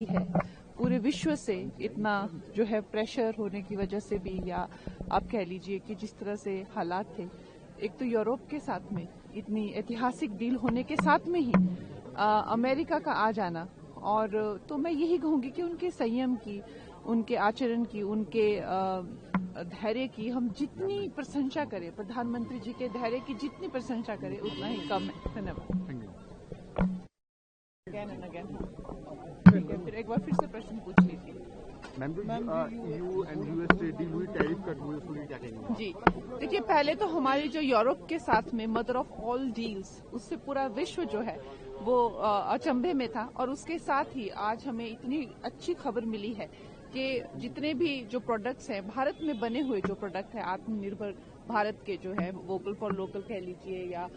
है पूरे विश्व से इतना जो है प्रेशर होने की वजह से भी, या आप कह लीजिए कि जिस तरह से हालात थे, एक तो यूरोप के साथ में इतनी ऐतिहासिक डील होने के साथ में ही अमेरिका का आ जाना, और तो मैं यही कहूंगी कि उनके संयम की, उनके आचरण की, उनके धैर्य की हम जितनी प्रशंसा करें, प्रधानमंत्री जी के धैर्य की जितनी प्रशंसा करें उतना ही कम है। धन्यवाद। ठीक है, फिर एक बार फिर से प्रश्न पूछ लीजिए। EU and US trade deal हुई, टैरिफ कट हुई, उसको क्या कहेंगे? जी, देखिए, पहले तो हमारी जो यूरोप के साथ में मदर ऑफ ऑल डील्स, उससे पूरा विश्व जो है वो अचंभे में था, और उसके साथ ही आज हमें इतनी अच्छी खबर मिली है कि जितने भी जो प्रोडक्ट्स हैं, भारत में बने हुए जो प्रोडक्ट है, आत्मनिर्भर भारत के जो है, वोकल फॉर लोकल कह लीजिए, या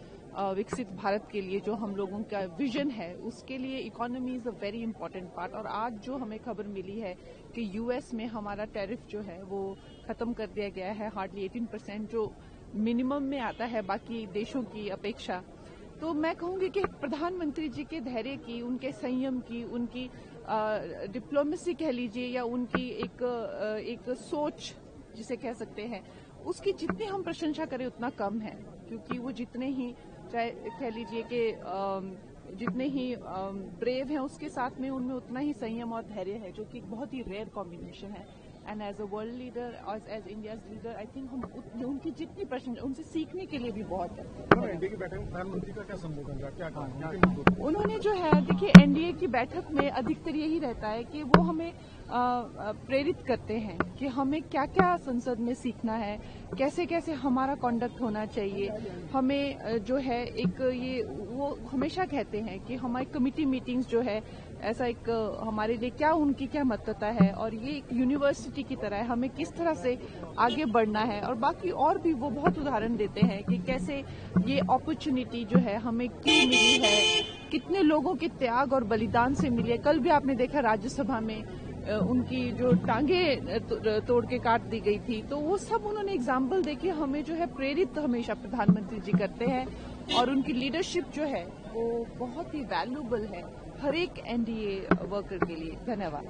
विकसित भारत के लिए जो हम लोगों का विजन है, उसके लिए economy is a very important part. और आज जो हमें खबर मिली है कि यूएस में हमारा टैरिफ जो है वो खत्म कर दिया गया है, हार्डली 18%, जो मिनिमम में आता है बाकी देशों की अपेक्षा। तो मैं कहूंगी कि प्रधानमंत्री जी के धैर्य की, उनके संयम की, उनकी डिप्लोमेसी कह लीजिए, या उनकी एक सोच जिसे कह सकते हैं, उसकी जितनी हम प्रशंसा करें उतना कम है, क्योंकि वो जितने ही, चाहे कह लीजिए कि जितने ही ब्रेव हैं, उसके साथ में उनमें उतना ही संयम और धैर्य है, जो कि एक बहुत ही रेयर कॉम्बिनेशन है। And as a world leader, as India's leader, I think हम उनकी जितनी प्रशंसा, उनसे सीखने के लिए भी बहुत है। एनडीए की बैठक में प्रधानमंत्री का क्या संबोधन रहा, क्या कहा? उन्होंने जो है, देखिए, एनडीए की बैठक में अधिकतर यही रहता है कि वो हमें प्रेरित करते हैं कि हमें क्या क्या संसद में सीखना है, कैसे कैसे हमारा कॉन्डक्ट होना चाहिए। हमें जो है एक ये, वो हमेशा कहते हैं कि हमारी कमिटी मीटिंग्स जो है, ऐसा एक हमारे लिए क्या, उनकी क्या महत्वता है, और ये एक यूनिवर्सिटी की तरह है, हमें किस तरह से आगे बढ़ना है। और बाकी और भी वो बहुत उदाहरण देते हैं कि कैसे ये अपॉर्चुनिटी जो है हमें क्यों मिली है, कितने लोगों के त्याग और बलिदान से मिली है। कल भी आपने देखा राज्यसभा में उनकी जो टांगे तोड़ के काट दी गई थी, तो वो सब उन्होंने एग्जाम्पल देके हमें जो है प्रेरित हमेशा प्रधानमंत्री जी करते हैं, और उनकी लीडरशिप जो है वो बहुत ही वैल्यूएबल है हर एक एनडीए वर्कर के लिए। धन्यवाद।